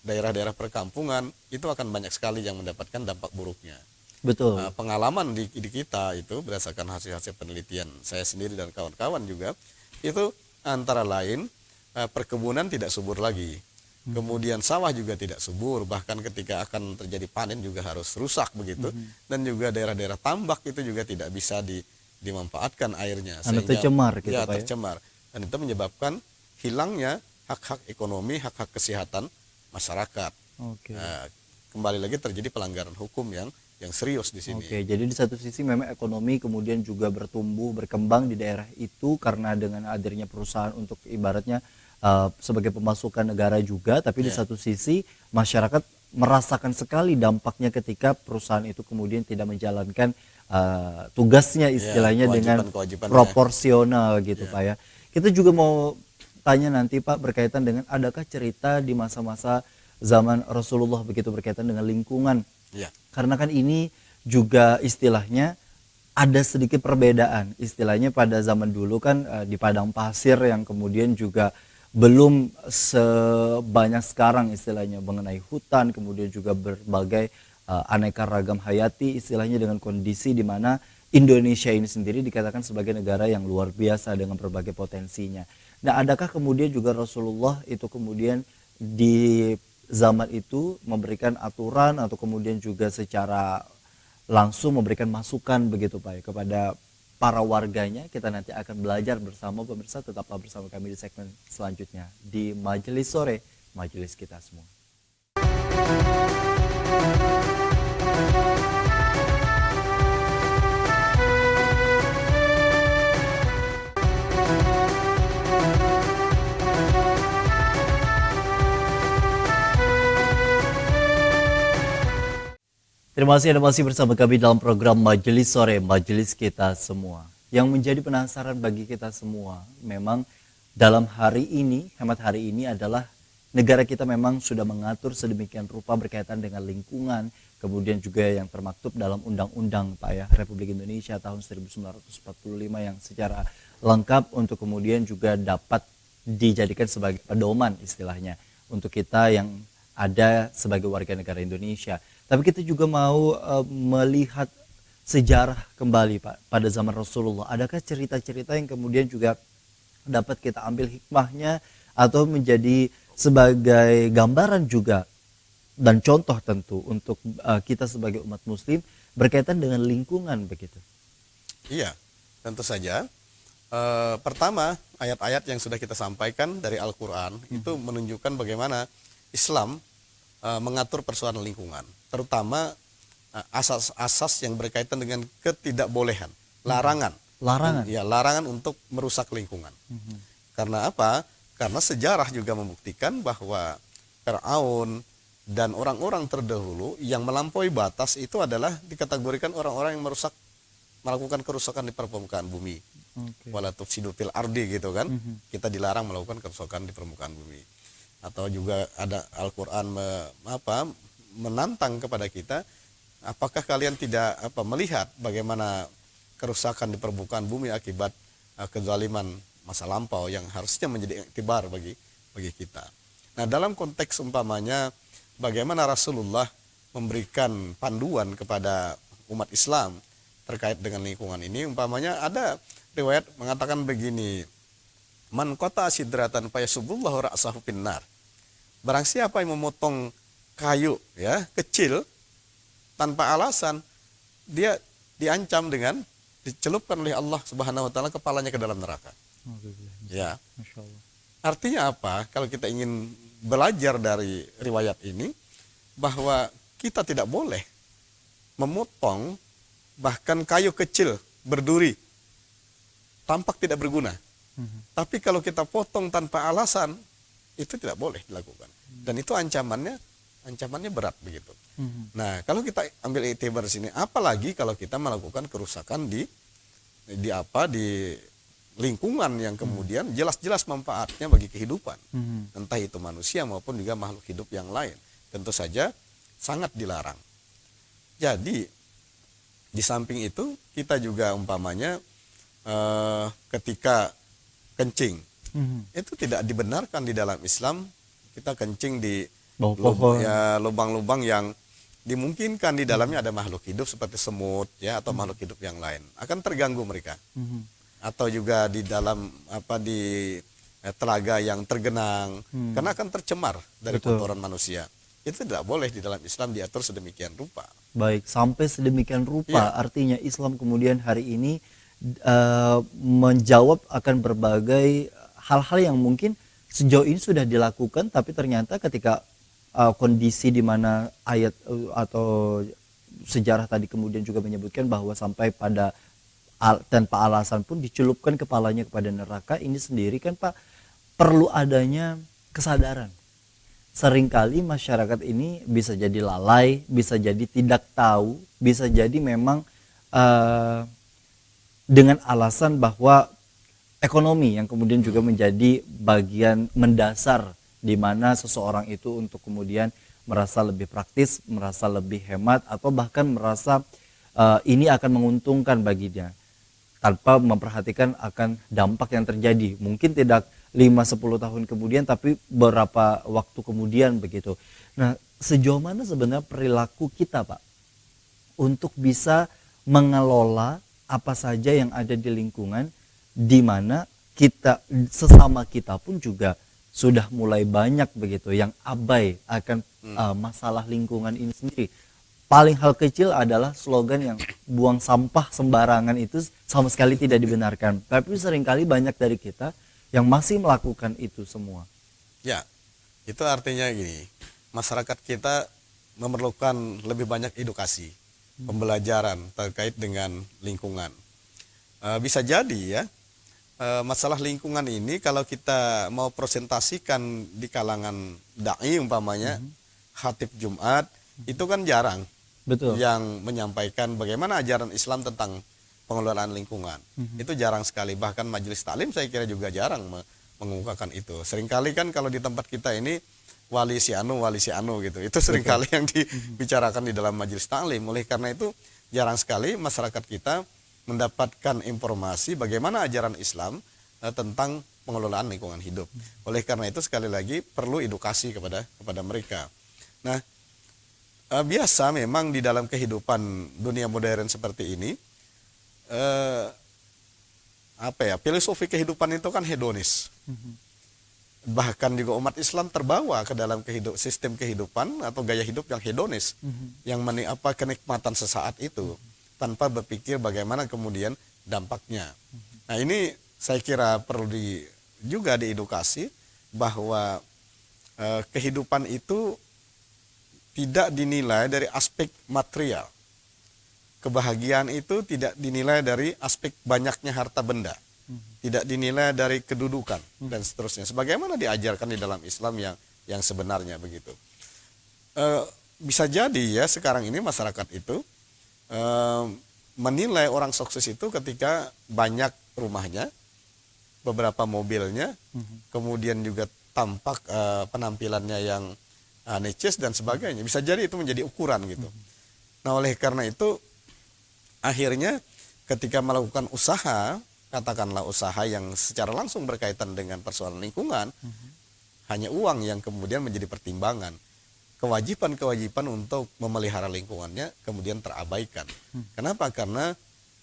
daerah-daerah perkampungan, itu akan banyak sekali yang mendapatkan dampak buruknya. Betul. Pengalaman di kita itu berdasarkan hasil-hasil penelitian saya sendiri dan kawan-kawan juga, itu antara lain perkebunan tidak subur lagi, kemudian sawah juga tidak subur, bahkan ketika akan terjadi panen juga harus rusak begitu, dan juga daerah-daerah tambak itu juga tidak bisa dimanfaatkan airnya, sehingga tercemar gitu, ya, tercemar, dan itu menyebabkan hilangnya hak-hak ekonomi, hak-hak kesehatan masyarakat. Kembali lagi terjadi pelanggaran hukum yang serius di sini. Jadi di satu sisi memang ekonomi kemudian juga bertumbuh, berkembang di daerah itu karena dengan hadirnya perusahaan untuk ibaratnya sebagai pemasukan negara juga, tapi di satu sisi masyarakat merasakan sekali dampaknya ketika perusahaan itu kemudian tidak menjalankan tugasnya istilahnya dengan proporsional gitu Pak ya. Kita juga mau tanya nanti Pak berkaitan dengan adakah cerita di masa-masa zaman Rasulullah begitu berkaitan dengan lingkungan. Karena kan ini juga istilahnya ada sedikit perbedaan. Istilahnya pada zaman dulu kan di padang pasir yang kemudian juga belum sebanyak sekarang istilahnya mengenai hutan, kemudian juga berbagai aneka ragam hayati istilahnya, dengan kondisi di mana Indonesia ini sendiri dikatakan sebagai negara yang luar biasa dengan berbagai potensinya. Nah, adakah kemudian juga Rasulullah itu kemudian di zaman itu memberikan aturan atau kemudian juga secara langsung memberikan masukan begitu Pak kepada para warganya? Kita nanti akan belajar bersama pemirsa, tetaplah bersama kami di segmen selanjutnya di Majelis Sore, majelis kita semua. Terima kasih Anda masih bersama kami dalam program Majelis Sore, majelis kita semua. Yang menjadi penasaran bagi kita semua, memang dalam hari ini, hemat hari ini adalah negara kita memang sudah mengatur sedemikian rupa berkaitan dengan lingkungan, kemudian juga yang termaktub dalam Undang-Undang Pak ya Republik Indonesia tahun 1945 yang secara lengkap untuk kemudian juga dapat dijadikan sebagai pedoman istilahnya untuk kita yang ada sebagai warga negara Indonesia. Tapi kita juga mau melihat sejarah kembali Pak pada zaman Rasulullah. Adakah cerita-cerita yang kemudian juga dapat kita ambil hikmahnya atau menjadi sebagai gambaran juga dan contoh tentu untuk kita sebagai umat muslim berkaitan dengan lingkungan begitu. Iya, tentu saja. Pertama, ayat-ayat yang sudah kita sampaikan dari Al-Quran itu menunjukkan bagaimana Islam mengatur persoalan lingkungan, terutama asas-asas yang berkaitan dengan ketidakbolehan, larangan. Ya, larangan untuk merusak lingkungan. Karena apa? Karena sejarah juga membuktikan bahwa Fir'aun dan orang-orang terdahulu yang melampaui batas itu adalah dikategorikan orang-orang yang melakukan kerusakan di permukaan bumi. Wala tufsidu fil ardi gitu kan. Kita dilarang melakukan kerusakan di permukaan bumi. Atau juga ada Al-Qur'an menantang kepada kita, apakah kalian tidak melihat bagaimana kerusakan di permukaan bumi akibat kezaliman masa lampau yang harusnya menjadi iktibar bagi kita. Nah, dalam konteks umpamanya bagaimana Rasulullah memberikan panduan kepada umat Islam terkait dengan lingkungan ini, umpamanya ada riwayat mengatakan begini, man qata sidratan fayasubullahu ra'sahu finnar. Barang siapa yang memotong kayu ya kecil tanpa alasan, dia diancam dengan dicelupkan oleh Allah Subhanahu wa taala kepalanya ke dalam neraka. Ya. Artinya apa? Kalau kita ingin belajar dari riwayat ini bahwa kita tidak boleh memotong bahkan kayu kecil berduri tampak tidak berguna. Tapi kalau kita potong tanpa alasan itu tidak boleh dilakukan. Dan itu ancamannya berat begitu. Nah, kalau kita ambil iktibar di sini, apalagi kalau kita melakukan kerusakan di lingkungan yang kemudian jelas-jelas manfaatnya bagi kehidupan, entah itu manusia maupun juga makhluk hidup yang lain, tentu saja sangat dilarang. Jadi di samping itu kita juga umpamanya ketika kencing itu tidak dibenarkan di dalam Islam. Kita kencing di lubang-lubang yang dimungkinkan di dalamnya ada makhluk hidup seperti semut ya atau makhluk hidup yang lain, akan terganggu mereka. Atau juga di dalam di telaga yang tergenang, karena akan tercemar dari kotoran manusia. Itu tidak boleh di dalam Islam diatur sedemikian rupa. Baik, sampai sedemikian rupa. Ya. Artinya Islam kemudian hari ini menjawab akan berbagai hal-hal yang mungkin sejauh ini sudah dilakukan, tapi ternyata ketika kondisi di mana ayat atau sejarah tadi kemudian juga menyebutkan bahwa sampai pada tanpa alasan pun dicelupkan kepalanya kepada neraka, ini sendiri kan Pak perlu adanya kesadaran. Seringkali masyarakat ini bisa jadi lalai, bisa jadi tidak tahu, bisa jadi memang dengan alasan bahwa ekonomi yang kemudian juga menjadi bagian mendasar di mana seseorang itu untuk kemudian merasa lebih praktis, merasa lebih hemat, atau bahkan merasa ini akan menguntungkan baginya tanpa memperhatikan akan dampak yang terjadi. Mungkin tidak 5-10 tahun kemudian, tapi beberapa waktu kemudian begitu. Nah, sejauh mana sebenarnya perilaku kita Pak untuk bisa mengelola apa saja yang ada di lingkungan, di mana kita sesama kita pun juga sudah mulai banyak begitu yang abai akan masalah lingkungan ini sendiri. Paling hal kecil adalah slogan yang buang sampah sembarangan itu sama sekali tidak dibenarkan. Tapi seringkali banyak dari kita yang masih melakukan itu semua. Ya, itu artinya gini, masyarakat kita memerlukan lebih banyak edukasi, pembelajaran terkait dengan lingkungan. Bisa jadi ya, masalah lingkungan ini kalau kita mau presentasikan di kalangan dai umpamanya, khatib Jumat, itu kan jarang. Betul. Yang menyampaikan bagaimana ajaran Islam tentang pengelolaan lingkungan. Itu jarang sekali, bahkan majelis taklim saya kira juga jarang mengemukakan itu. Seringkali kan kalau di tempat kita ini wali si anu gitu. Itu seringkali yang dibicarakan di dalam majelis taklim. Oleh karena itu jarang sekali masyarakat kita mendapatkan informasi bagaimana ajaran Islam tentang pengelolaan lingkungan hidup. Oleh karena itu sekali lagi perlu edukasi kepada mereka. Nah, biasa memang di dalam kehidupan dunia modern seperti ini filosofi kehidupan itu kan hedonis. Bahkan juga umat Islam terbawa ke dalam sistem kehidupan atau gaya hidup yang hedonis, yang kenikmatan sesaat itu tanpa berpikir bagaimana kemudian dampaknya. Nah, ini saya kira perlu juga diedukasi bahwa kehidupan itu tidak dinilai dari aspek material. Kebahagiaan itu tidak dinilai dari aspek banyaknya harta benda. Tidak dinilai dari kedudukan dan seterusnya. Sebagaimana diajarkan di dalam Islam yang sebenarnya begitu. Bisa jadi ya sekarang ini masyarakat itu menilai orang sukses itu ketika banyak rumahnya, beberapa mobilnya, kemudian juga tampak penampilannya yang necis dan sebagainya. Bisa jadi itu menjadi ukuran gitu. Nah, oleh karena itu akhirnya ketika melakukan usaha, katakanlah usaha yang secara langsung berkaitan dengan persoalan lingkungan, hanya uang yang kemudian menjadi pertimbangan. Kewajiban-kewajiban untuk memelihara lingkungannya kemudian terabaikan. Kenapa? Karena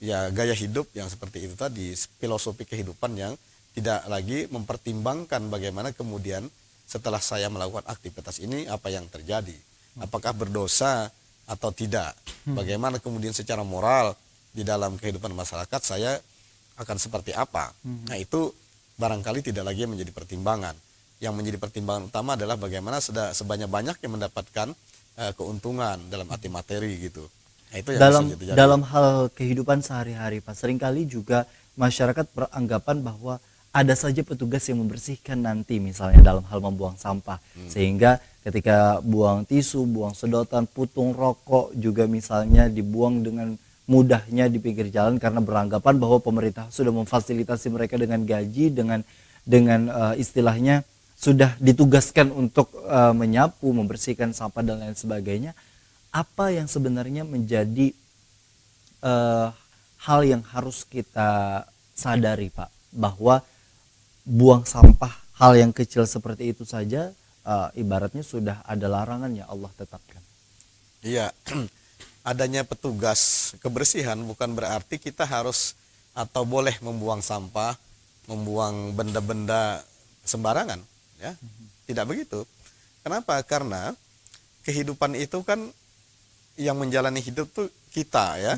ya gaya hidup yang seperti itu tadi, filosofi kehidupan yang tidak lagi mempertimbangkan bagaimana kemudian setelah saya melakukan aktivitas ini apa yang terjadi, apakah berdosa atau tidak, bagaimana kemudian secara moral di dalam kehidupan masyarakat saya akan seperti apa. Nah, itu barangkali tidak lagi menjadi pertimbangan. Yang menjadi pertimbangan utama adalah bagaimana sebanyak-banyak yang mendapatkan keuntungan dalam arti materi gitu. Nah, itu yang dalam hal kehidupan sehari-hari, Pak, seringkali juga masyarakat beranggapan bahwa ada saja petugas yang membersihkan nanti, misalnya dalam hal membuang sampah, sehingga ketika buang tisu, buang sedotan, putung rokok juga misalnya dibuang dengan mudahnya di pinggir jalan karena beranggapan bahwa pemerintah sudah memfasilitasi mereka dengan gaji, dengan istilahnya sudah ditugaskan untuk menyapu, membersihkan sampah dan lain sebagainya. Apa yang sebenarnya menjadi hal yang harus kita sadari, Pak, bahwa buang sampah hal yang kecil seperti itu saja ibaratnya sudah ada larangan yang Allah tetapkan. Iya, adanya petugas kebersihan bukan berarti kita harus atau boleh membuang sampah, membuang benda-benda sembarangan, ya. Tidak begitu. Kenapa? Karena kehidupan itu kan yang menjalani hidup tuh kita, ya.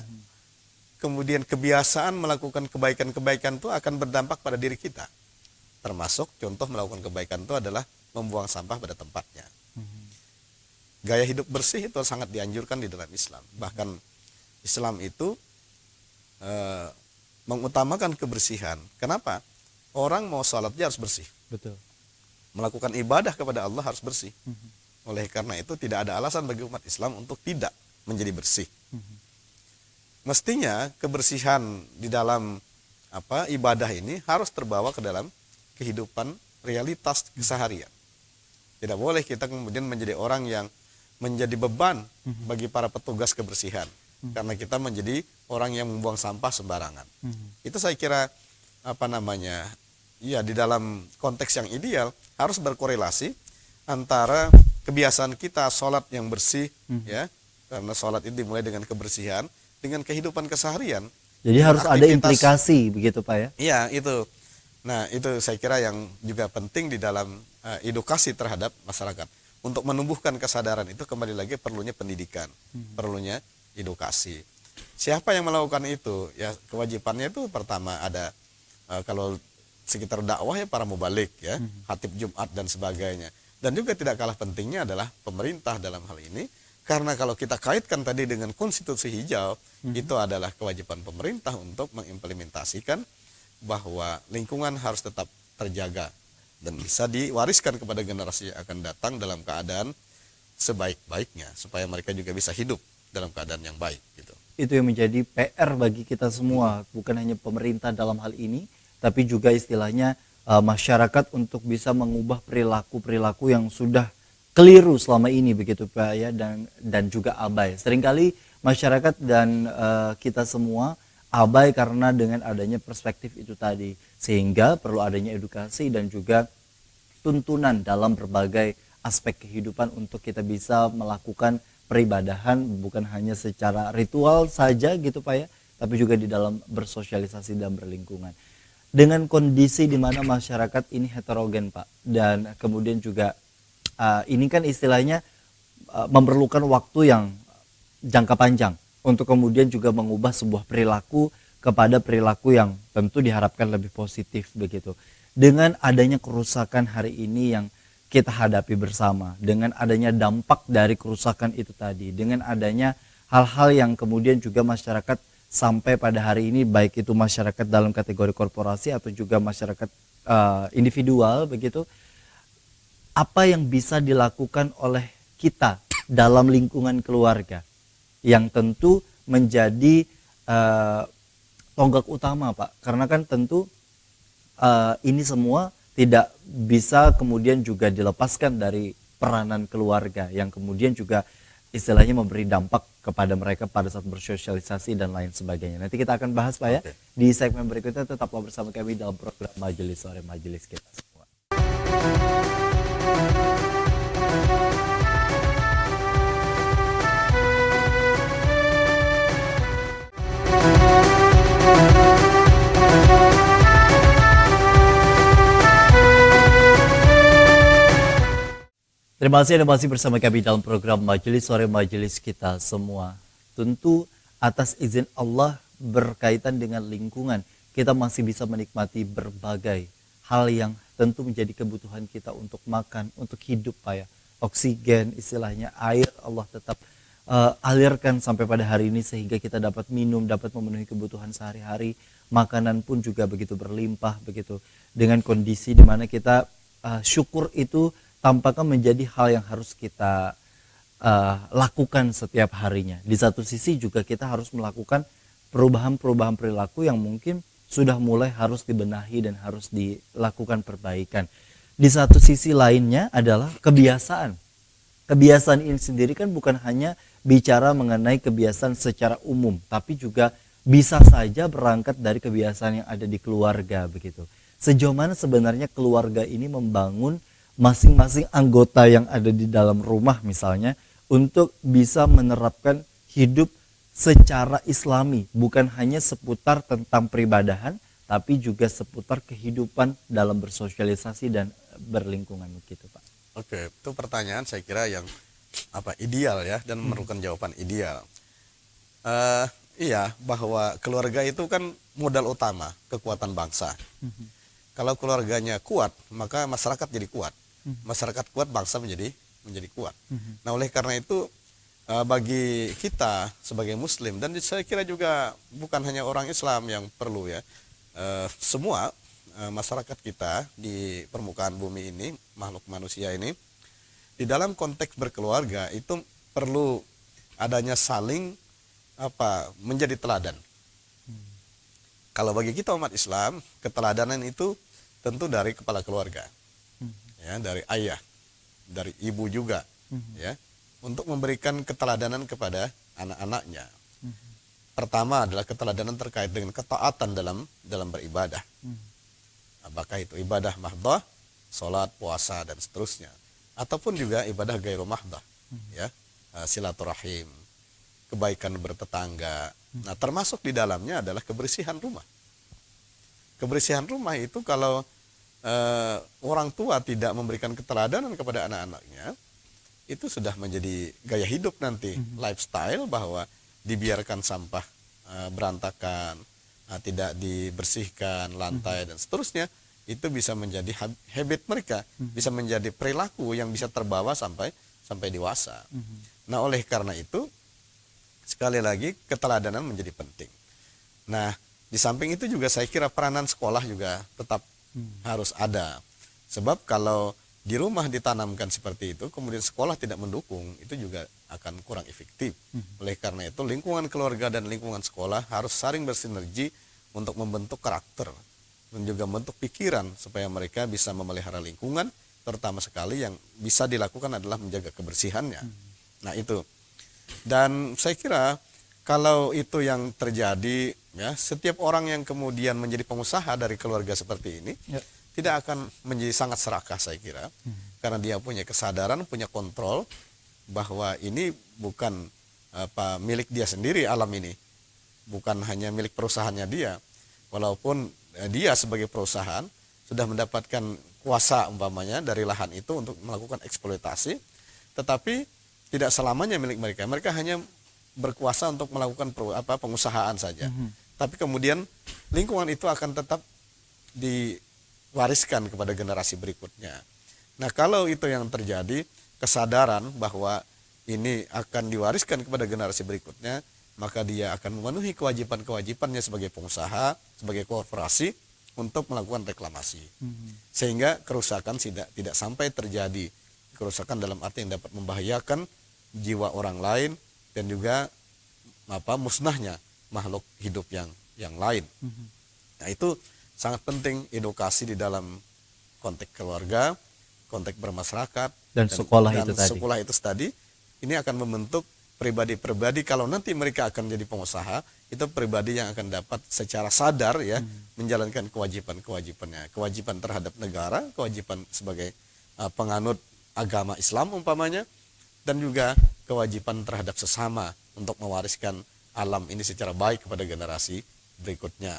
Kemudian kebiasaan melakukan kebaikan-kebaikan itu akan berdampak pada diri kita. Termasuk contoh melakukan kebaikan itu adalah membuang sampah pada tempatnya. Gaya hidup bersih itu sangat dianjurkan di dalam Islam. Bahkan Islam itu mengutamakan kebersihan. Kenapa? Orang mau sholatnya harus bersih. Betul. Melakukan ibadah kepada Allah harus bersih. Oleh karena itu tidak ada alasan bagi umat Islam untuk tidak menjadi bersih. Mestinya kebersihan di dalam ibadah ini harus terbawa ke dalam kehidupan realitas keseharian. Tidak boleh kita kemudian menjadi orang yang menjadi beban bagi para petugas kebersihan karena kita menjadi orang yang membuang sampah sembarangan. Itu saya kira di dalam konteks yang ideal harus berkorelasi antara kebiasaan kita sholat yang bersih, ya, karena sholat itu dimulai dengan kebersihan, dengan kehidupan keseharian. Jadi harus ada implikasi begitu, Pak, ya? Iya, itu. Nah, itu saya kira yang juga penting di dalam edukasi terhadap masyarakat. Untuk menumbuhkan kesadaran itu kembali lagi perlunya pendidikan, perlunya edukasi. Siapa yang melakukan itu? Ya, kewajibannya itu pertama ada kalau sekitar dakwah ya para mubalik, ya, khatib Jumat dan sebagainya. Dan juga tidak kalah pentingnya adalah pemerintah dalam hal ini, karena kalau kita kaitkan tadi dengan konstitusi hijau, itu adalah kewajiban pemerintah untuk mengimplementasikan bahwa lingkungan harus tetap terjaga dan bisa diwariskan kepada generasi yang akan datang dalam keadaan sebaik-baiknya supaya mereka juga bisa hidup dalam keadaan yang baik gitu. Itu yang menjadi PR bagi kita semua, bukan hanya pemerintah dalam hal ini, tapi juga istilahnya masyarakat untuk bisa mengubah perilaku-perilaku yang sudah keliru selama ini begitu Pak ya, dan juga abai. Seringkali masyarakat dan kita semua abai karena dengan adanya perspektif itu tadi, sehingga perlu adanya edukasi dan juga tuntunan dalam berbagai aspek kehidupan untuk kita bisa melakukan peribadahan bukan hanya secara ritual saja gitu Pak ya, tapi juga di dalam bersosialisasi dan berlingkungan. Dengan kondisi di mana masyarakat ini heterogen Pak, dan kemudian juga ini kan istilahnya memerlukan waktu yang jangka panjang untuk kemudian juga mengubah sebuah perilaku kepada perilaku yang tentu diharapkan lebih positif begitu. Dengan adanya kerusakan hari ini yang kita hadapi bersama, dengan adanya dampak dari kerusakan itu tadi, dengan adanya hal-hal yang kemudian juga masyarakat sampai pada hari ini, baik itu masyarakat dalam kategori korporasi atau juga masyarakat individual begitu, apa yang bisa dilakukan oleh kita dalam lingkungan keluarga yang tentu menjadi tonggak utama Pak, karena kan tentu ini semua tidak bisa kemudian juga dilepaskan dari peranan keluarga yang kemudian juga istilahnya memberi dampak kepada mereka pada saat bersosialisasi dan lain sebagainya. Nanti kita akan bahas Pak ya. Oke. Di segmen berikutnya tetaplah bersama kami dalam program Majelis Sore Majelis kita semua. Terima kasih Anda masih bersama kami dalam program Majelis Sore Majelis kita semua. Tentu atas izin Allah berkaitan dengan lingkungan, kita masih bisa menikmati berbagai hal yang tentu menjadi kebutuhan kita untuk makan, untuk hidup Pak ya. Oksigen, istilahnya air Allah tetap alirkan sampai pada hari ini sehingga kita dapat minum, dapat memenuhi kebutuhan sehari-hari. Makanan pun juga begitu berlimpah begitu. Dengan kondisi di mana kita syukur itu tampaknya menjadi hal yang harus kita lakukan setiap harinya. Di satu sisi juga kita harus melakukan perubahan-perubahan perilaku yang mungkin sudah mulai harus dibenahi dan harus dilakukan perbaikan. Di satu sisi lainnya adalah kebiasaan. Kebiasaan ini sendiri kan bukan hanya bicara mengenai kebiasaan secara umum, tapi juga bisa saja berangkat dari kebiasaan yang ada di keluarga begitu. Sejauh mana sebenarnya keluarga ini membangun masing-masing anggota yang ada di dalam rumah misalnya untuk bisa menerapkan hidup secara islami, bukan hanya seputar tentang peribadahan tapi juga seputar kehidupan dalam bersosialisasi dan berlingkungan begitu Pak. Oke, itu pertanyaan saya kira yang ideal ya, dan memerlukan jawaban ideal. Iya, bahwa keluarga itu kan modal utama kekuatan bangsa. Kalau keluarganya kuat, maka masyarakat jadi kuat. Masyarakat kuat, bangsa menjadi kuat. Nah, oleh karena itu bagi kita sebagai Muslim, dan saya kira juga bukan hanya orang Islam yang perlu ya, semua masyarakat kita di permukaan bumi ini, makhluk manusia ini, di dalam konteks berkeluarga itu perlu adanya saling menjadi teladan. Kalau bagi kita umat Islam, keteladanan itu tentu dari kepala keluarga. Ya, dari ayah, dari ibu juga, ya, untuk memberikan keteladanan kepada anak-anaknya. Pertama adalah keteladanan terkait dengan ketaatan dalam beribadah. Apakah itu ibadah mahdhah, sholat, puasa dan seterusnya, ataupun juga ibadah ghairu mahdhah, ya, silaturahim, kebaikan bertetangga. Nah, termasuk di dalamnya adalah kebersihan rumah. Kebersihan rumah itu kalau orang tua tidak memberikan keteladanan kepada anak-anaknya, itu sudah menjadi gaya hidup nanti, lifestyle, bahwa dibiarkan sampah berantakan, tidak dibersihkan lantai dan seterusnya. Itu bisa menjadi habit mereka, bisa menjadi perilaku yang bisa terbawa sampai dewasa. Nah, oleh karena itu sekali lagi keteladanan menjadi penting. Nah, di samping itu juga saya kira peranan sekolah juga tetap harus ada. Sebab kalau di rumah ditanamkan seperti itu, kemudian sekolah tidak mendukung, itu juga akan kurang efektif. Oleh karena itu lingkungan keluarga dan lingkungan sekolah harus saling bersinergi untuk membentuk karakter dan juga membentuk pikiran supaya mereka bisa memelihara lingkungan terutama sekali yang bisa dilakukan adalah menjaga kebersihannya. Nah itu. Dan saya kira kalau itu yang terjadi, ya, setiap orang yang kemudian menjadi pengusaha dari keluarga seperti ini Ya. tidak akan menjadi sangat serakah, saya kira, karena dia punya kesadaran, punya kontrol bahwa ini bukan milik dia sendiri, alam ini bukan hanya milik perusahaannya dia, walaupun dia sebagai perusahaan sudah mendapatkan kuasa umpamanya dari lahan itu untuk melakukan eksploitasi, tetapi tidak selamanya milik mereka. Mereka hanya berkuasa untuk melakukan pengusahaan saja. Tapi kemudian lingkungan itu akan tetap diwariskan kepada generasi berikutnya. Nah, kalau itu yang terjadi, kesadaran bahwa ini akan diwariskan kepada generasi berikutnya, maka dia akan memenuhi kewajiban-kewajibannya sebagai pengusaha, sebagai korporasi untuk melakukan reklamasi. Sehingga kerusakan tidak sampai terjadi. Kerusakan dalam arti yang dapat membahayakan jiwa orang lain dan juga musnahnya makhluk hidup yang lain. Nah, itu sangat penting edukasi di dalam konteks keluarga, konteks bermasyarakat Dan sekolah itu tadi. sekolah itu tadi. Ini akan membentuk pribadi-pribadi, kalau nanti mereka akan jadi pengusaha, itu pribadi yang akan dapat secara sadar ya menjalankan kewajiban-kewajibannya, kewajiban terhadap negara, kewajiban sebagai penganut agama Islam umpamanya, dan juga kewajiban terhadap sesama untuk mewariskan alam ini secara baik kepada generasi berikutnya.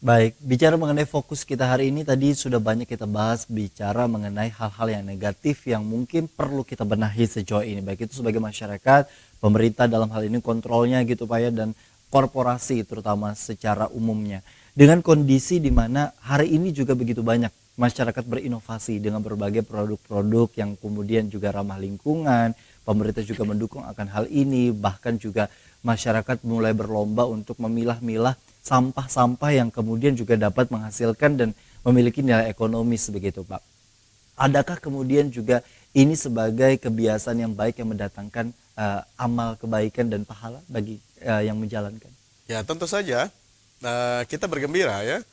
Baik, bicara mengenai fokus kita hari ini tadi sudah banyak kita bahas bicara mengenai hal-hal yang negatif yang mungkin perlu kita benahi sejauh ini. Baik itu sebagai masyarakat, pemerintah dalam hal ini kontrolnya gitu Pak ya, dan korporasi terutama secara umumnya. Dengan kondisi di mana hari ini juga begitu banyak masyarakat berinovasi dengan berbagai produk-produk yang kemudian juga ramah lingkungan, pemerintah juga mendukung akan hal ini, bahkan juga masyarakat mulai berlomba untuk memilah-milah sampah-sampah yang kemudian juga dapat menghasilkan dan memiliki nilai ekonomis begitu Pak. Adakah kemudian juga ini sebagai kebiasaan yang baik yang mendatangkan amal kebaikan dan pahala bagi yang menjalankan? Ya tentu saja kita bergembira ya,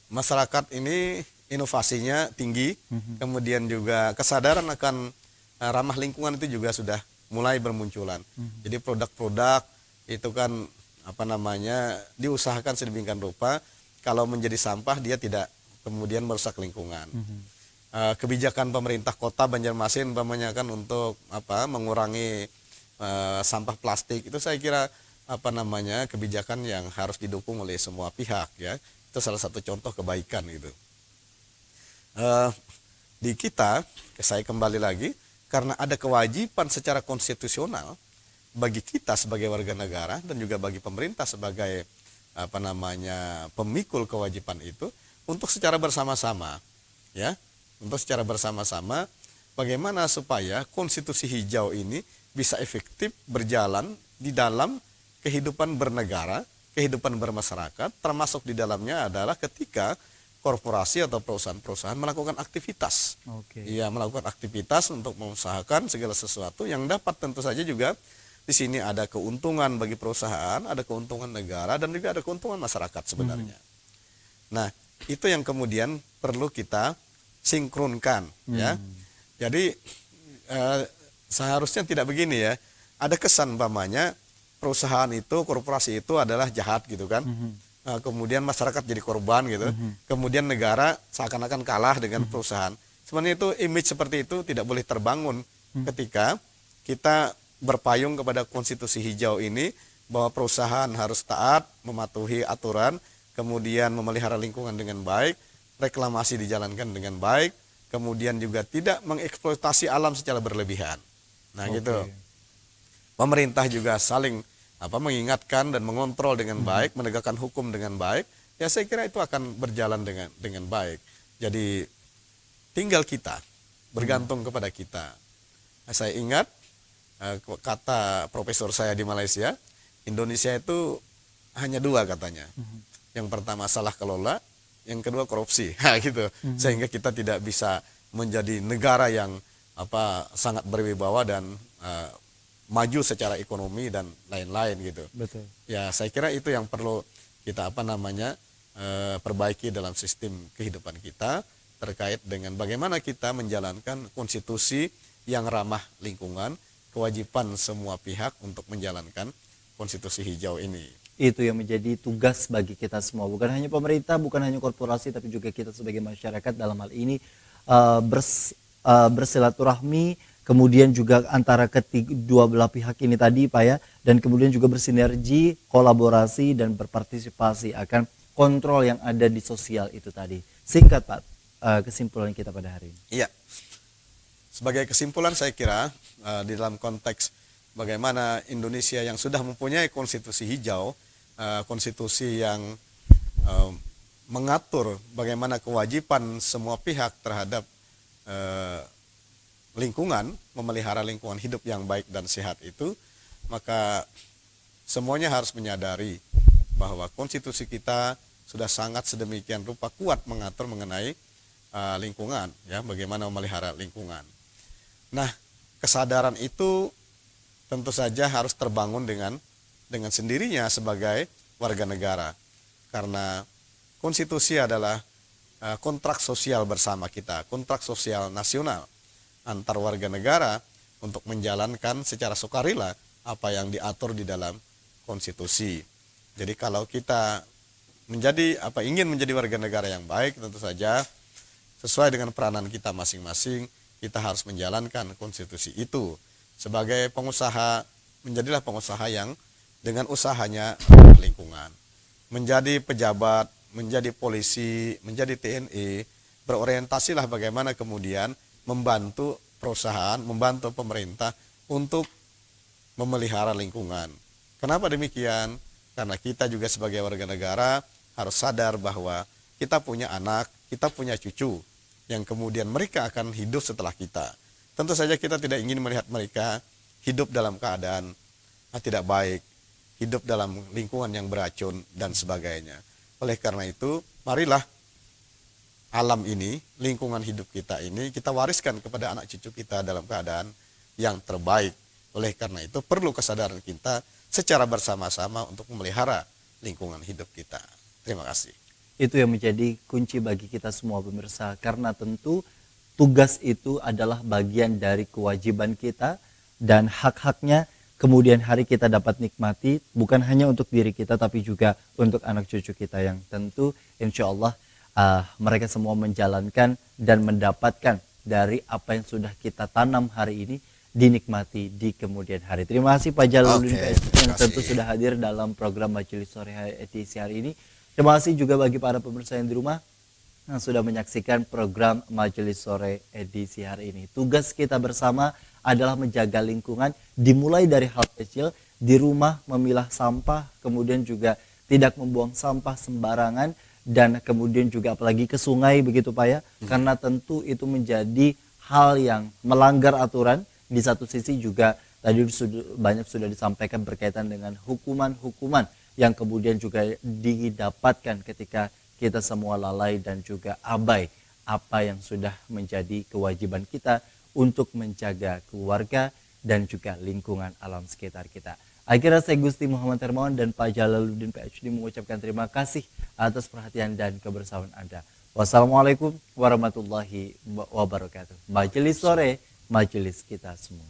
masyarakat ini inovasinya tinggi, kemudian juga kesadaran akan ramah lingkungan itu juga sudah mulai bermunculan. Jadi produk-produk itu kan diusahakan sedemikian rupa kalau menjadi sampah dia tidak kemudian merusak lingkungan. Kebijakan pemerintah kota Banjarmasin umpamanya kan untuk mengurangi sampah plastik, itu saya kira kebijakan yang harus didukung oleh semua pihak ya. Itu salah satu contoh kebaikan gitu. Di kita, saya kembali lagi, karena ada kewajiban secara konstitusional bagi kita sebagai warga negara dan juga bagi pemerintah sebagai pemikul kewajiban itu untuk secara bersama-sama ya, untuk secara bersama-sama bagaimana supaya konstitusi hijau ini bisa efektif berjalan di dalam kehidupan bernegara, kehidupan bermasyarakat, termasuk di dalamnya adalah ketika korporasi atau perusahaan-perusahaan melakukan aktivitas. Iya, melakukan aktivitas untuk mengusahakan segala sesuatu yang dapat tentu saja juga di sini ada keuntungan bagi perusahaan, ada keuntungan negara, dan juga ada keuntungan masyarakat sebenarnya. Nah, itu yang kemudian perlu kita sinkronkan ya. Jadi seharusnya tidak begini ya. Ada kesan umpamanya perusahaan itu, korporasi itu adalah jahat gitu kan. Kemudian masyarakat jadi korban gitu. Kemudian negara seakan-akan kalah dengan perusahaan. Sebenarnya itu image seperti itu tidak boleh terbangun ketika kita berpayung kepada konstitusi hijau ini, bahwa perusahaan harus taat, mematuhi aturan, kemudian memelihara lingkungan dengan baik, reklamasi dijalankan dengan baik, kemudian juga tidak mengeksploitasi alam secara berlebihan. Nah gitu. Pemerintah juga saling mengingatkan dan mengontrol dengan baik, menegakkan hukum dengan baik. Ya saya kira itu akan berjalan dengan baik. Jadi tinggal kita, bergantung kepada kita. Nah, saya ingat kata profesor saya di Malaysia, Indonesia itu hanya dua katanya. Yang pertama salah kelola, yang kedua korupsi. Gitu. Sehingga kita tidak bisa menjadi negara yang sangat berwibawa dan maju secara ekonomi dan lain-lain gitu. Betul. Ya saya kira itu yang perlu kita perbaiki dalam sistem kehidupan kita, terkait dengan bagaimana kita menjalankan konstitusi yang ramah lingkungan, kewajiban semua pihak untuk menjalankan konstitusi hijau ini. Itu yang menjadi tugas bagi kita semua, bukan hanya pemerintah, bukan hanya korporasi, tapi juga kita sebagai masyarakat dalam hal ini bersilaturahmi, kemudian juga antara kedua belah pihak ini tadi Pak ya, dan kemudian juga bersinergi, kolaborasi dan berpartisipasi akan kontrol yang ada di sosial itu tadi. Singkat Pak, kesimpulan kita pada hari ini. Iya, sebagai kesimpulan saya kira di dalam konteks bagaimana Indonesia yang sudah mempunyai konstitusi hijau, konstitusi yang mengatur bagaimana kewajiban semua pihak terhadap lingkungan, memelihara lingkungan hidup yang baik dan sehat itu, maka semuanya harus menyadari bahwa konstitusi kita sudah sangat sedemikian rupa kuat mengatur mengenai lingkungan, ya, bagaimana memelihara lingkungan. Nah, kesadaran itu tentu saja harus terbangun dengan sendirinya sebagai warga negara, karena konstitusi adalah kontrak sosial bersama kita, kontrak sosial nasional antar warga negara untuk menjalankan secara sukarela apa yang diatur di dalam konstitusi. Jadi kalau kita ingin menjadi warga negara yang baik, tentu saja sesuai dengan peranan kita masing-masing, kita harus menjalankan konstitusi itu. Sebagai pengusaha, menjadilah pengusaha yang dengan usahanya lingkungan. Menjadi pejabat, menjadi polisi, menjadi TNI, berorientasilah bagaimana kemudian membantu perusahaan, membantu pemerintah untuk memelihara lingkungan. Kenapa demikian? Karena kita juga sebagai warga negara harus sadar bahwa kita punya anak, kita punya cucu, yang kemudian mereka akan hidup setelah kita. Tentu saja kita tidak ingin melihat mereka hidup dalam keadaan tidak baik, hidup dalam lingkungan yang beracun, dan sebagainya. Oleh karena itu, marilah alam ini, lingkungan hidup kita ini, kita wariskan kepada anak cucu kita dalam keadaan yang terbaik. Oleh karena itu, perlu kesadaran kita secara bersama-sama untuk memelihara lingkungan hidup kita. Terima kasih. Itu yang menjadi kunci bagi kita semua pemirsa, karena tentu tugas itu adalah bagian dari kewajiban kita dan hak-haknya kemudian hari kita dapat nikmati, bukan hanya untuk diri kita tapi juga untuk anak cucu kita yang tentu insya Allah mereka semua menjalankan dan mendapatkan dari apa yang sudah kita tanam hari ini dinikmati di kemudian hari. Terima kasih Pak Jalaluddin yang tentu sudah hadir dalam program Majelis Sore edisi hari ini. Terima kasih juga bagi para pemirsa yang di rumah yang sudah menyaksikan program Majelis Sore edisi hari ini. Tugas kita bersama adalah menjaga lingkungan, dimulai dari hal kecil, di rumah memilah sampah, kemudian juga tidak membuang sampah sembarangan, dan kemudian juga apalagi ke sungai begitu Pak ya, karena tentu itu menjadi hal yang melanggar aturan. Di satu sisi juga tadi banyak sudah disampaikan berkaitan dengan hukuman-hukuman yang kemudian juga didapatkan ketika kita semua lalai dan juga abai apa yang sudah menjadi kewajiban kita untuk menjaga keluarga dan juga lingkungan alam sekitar kita. Akhirnya saya Gusti Muhammad Hermawan dan Pak Jalaluddin PhD mengucapkan terima kasih atas perhatian dan kebersamaan Anda. Wassalamualaikum warahmatullahi wabarakatuh. Majelis Sore, majelis kita semua.